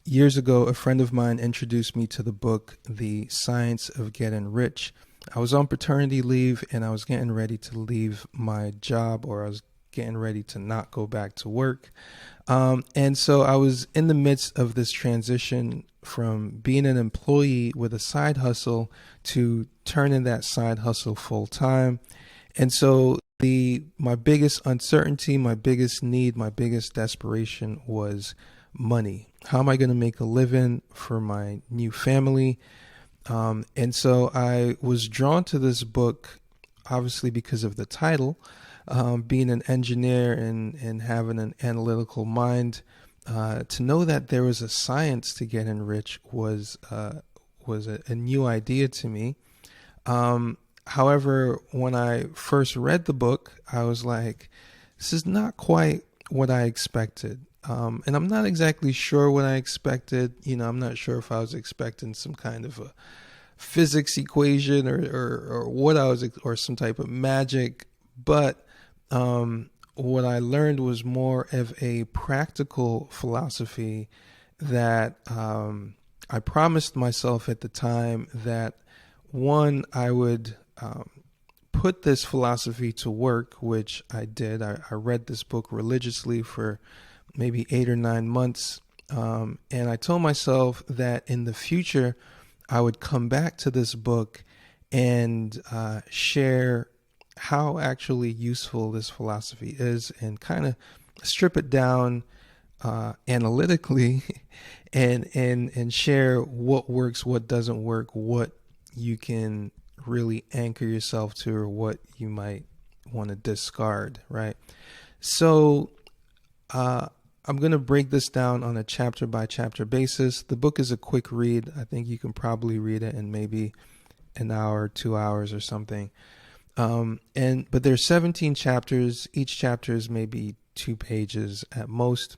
Years ago, a friend of mine introduced me to the book, The Science of Getting Rich. I was on paternity leave and I was getting ready to leave my job, or I was getting ready to not go back to work. And so I was in the midst of this transition from being an employee with a side hustle to turning that side hustle full time. And so my biggest uncertainty, my biggest need, my biggest desperation was money. How am I going to make a living for my new family? And so I was drawn to this book, obviously because of the title. Being an engineer and having an analytical mind, to know that there was a science to getting rich was a new idea to me. However, when I first read the book, I was like, this is not quite what I expected. And I'm not exactly sure what I expected. I'm not sure if I was expecting some kind of a physics equation or what or some type of magic. But what I learned was more of a practical philosophy that I promised myself at the time that, one, I would put this philosophy to work, which I did. I read this book religiously for maybe 8 or 9 months. And I told myself that in the future, I would come back to this book and share how actually useful this philosophy is and kind of strip it down analytically and share what works, what doesn't work, what you can really anchor yourself to, or what you might want to discard, right? So I'm going to break this down on a chapter by chapter basis. The book is a quick read. I think you can probably read it in maybe an hour, 2 hours or something. But there's 17 chapters. Each chapter is maybe 2 pages at most.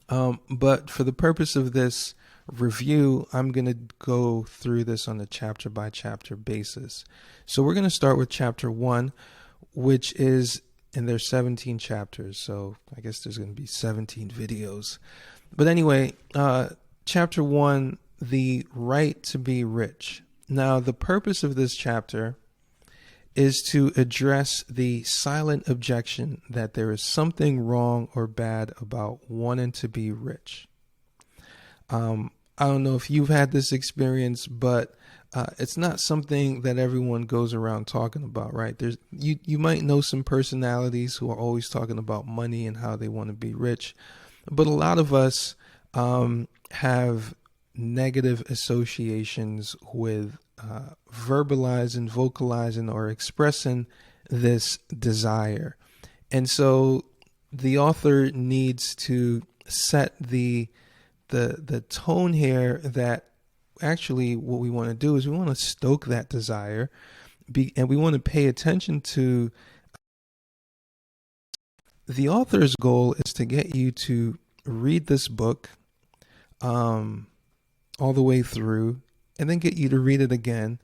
But for the purpose of this review, I'm going to go through this on a chapter by chapter basis. So we're going to start with chapter 1, which is, and there's 17 chapters. So I guess there's going to be 17 videos. But anyway, chapter 1, the right to be rich. Now, the purpose of this chapter is to address the silent objection that there is something wrong or bad about wanting to be rich. I don't know if you've had this experience, but it's not something that everyone goes around talking about, right? You might know some personalities who are always talking about money and how they want to be rich, but a lot of us have negative associations with verbalizing, vocalizing, or expressing this desire. And so the author needs to set the tone here that actually what we want to do is we want to stoke that desire, and we want to pay attention to the author's goal is to get you to read this book all the way through, and then get you to read it again,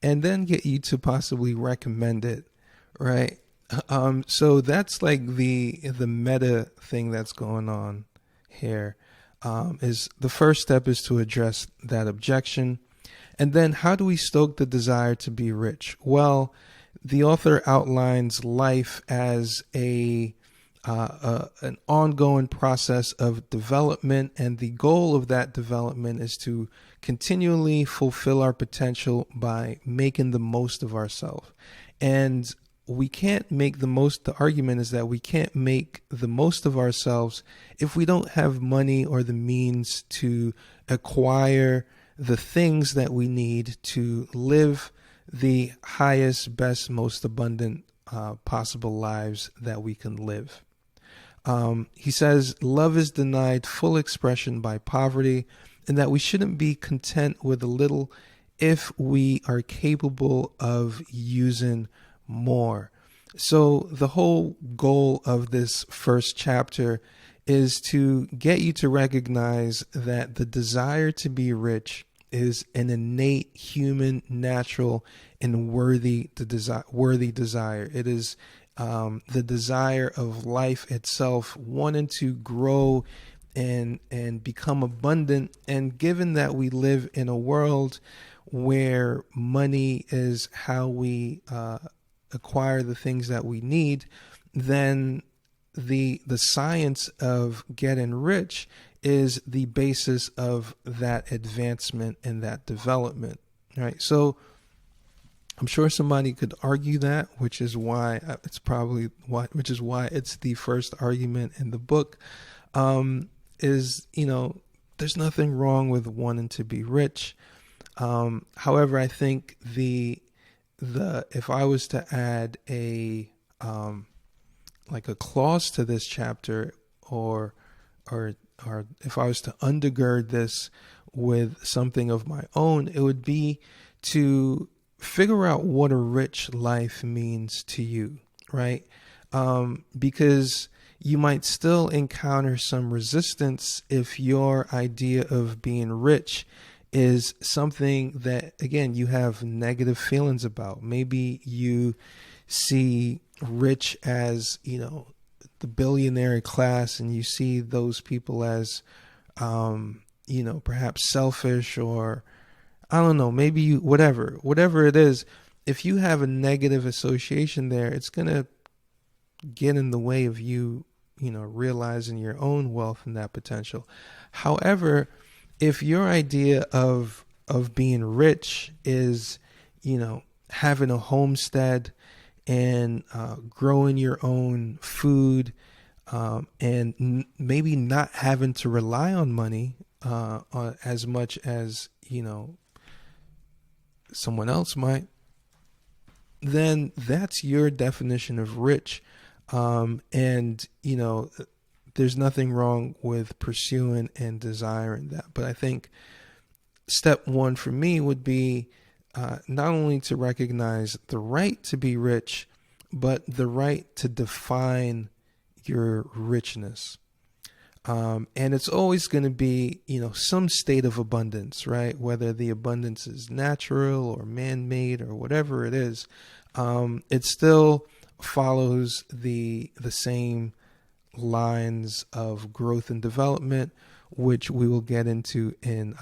and then get you to possibly recommend it, right? So that's like the meta thing that's going on here. Is the first step is to address that objection. And then how do we stoke the desire to be rich? Well, the author outlines life as an ongoing process of development, and the goal of that development is to continually fulfill our potential by making the most of ourselves. And we can't make the argument is that we can't make the most of ourselves if we don't have money or the means to acquire the things that we need to live the highest, best, most abundant possible lives that we can live. He says, love is denied full expression by poverty, and that we shouldn't be content with a little if we are capable of using more. So the whole goal of this first chapter is to get you to recognize that the desire to be rich is an innate, human, natural, and worthy desire. It is the desire of life itself, wanting to grow and become abundant. And given that we live in a world where money is how we acquire the things that we need, then the science of getting rich is the basis of that advancement and that development, right? So I'm sure somebody could argue that, which is why it's the first argument in the book. Is, there's nothing wrong with wanting to be rich. However, I think the if I was to add a like a clause to this chapter, or if I was to undergird this with something of my own, it would be to figure out what a rich life means to you, right? Because you might still encounter some resistance if your idea of being rich is something that, again, you have negative feelings about. Maybe you see rich as, the billionaire class, and you see those people as, perhaps selfish, or I don't know, maybe whatever it is. If you have a negative association there, it's going to get in the way of you, realizing your own wealth and that potential. However, if your idea of being rich is, having a homestead and growing your own food, and maybe not having to rely on money as much as, someone else might, then that's your definition of rich. And, there's nothing wrong with pursuing and desiring that. But I think step one for me would be not only to recognize the right to be rich, but the right to define your richness. And it's always going to be, some state of abundance, right? Whether the abundance is natural or man-made or whatever it is, it still follows the same lines of growth and development, which we will get into in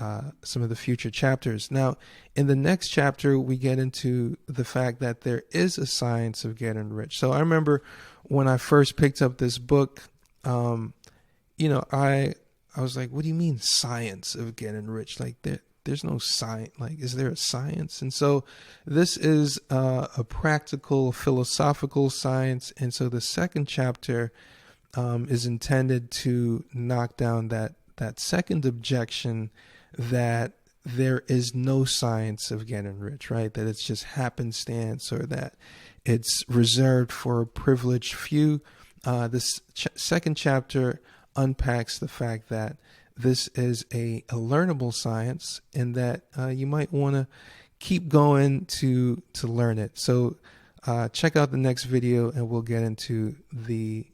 some of the future chapters. Now, in the next chapter, we get into the fact that there is a science of getting rich. So I remember when I first picked up this book, I was like, what do you mean science of getting rich? Like there's no science. Like, is there a science? And so this is a practical philosophical science. And so the second chapter is intended to knock down that second objection that there is no science of getting rich, right? That it's just happenstance, or that it's reserved for a privileged few. This second chapter unpacks the fact that this is a learnable science, and that you might want to keep going to learn it. So check out the next video, and we'll get into the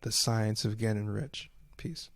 science of getting rich. Peace.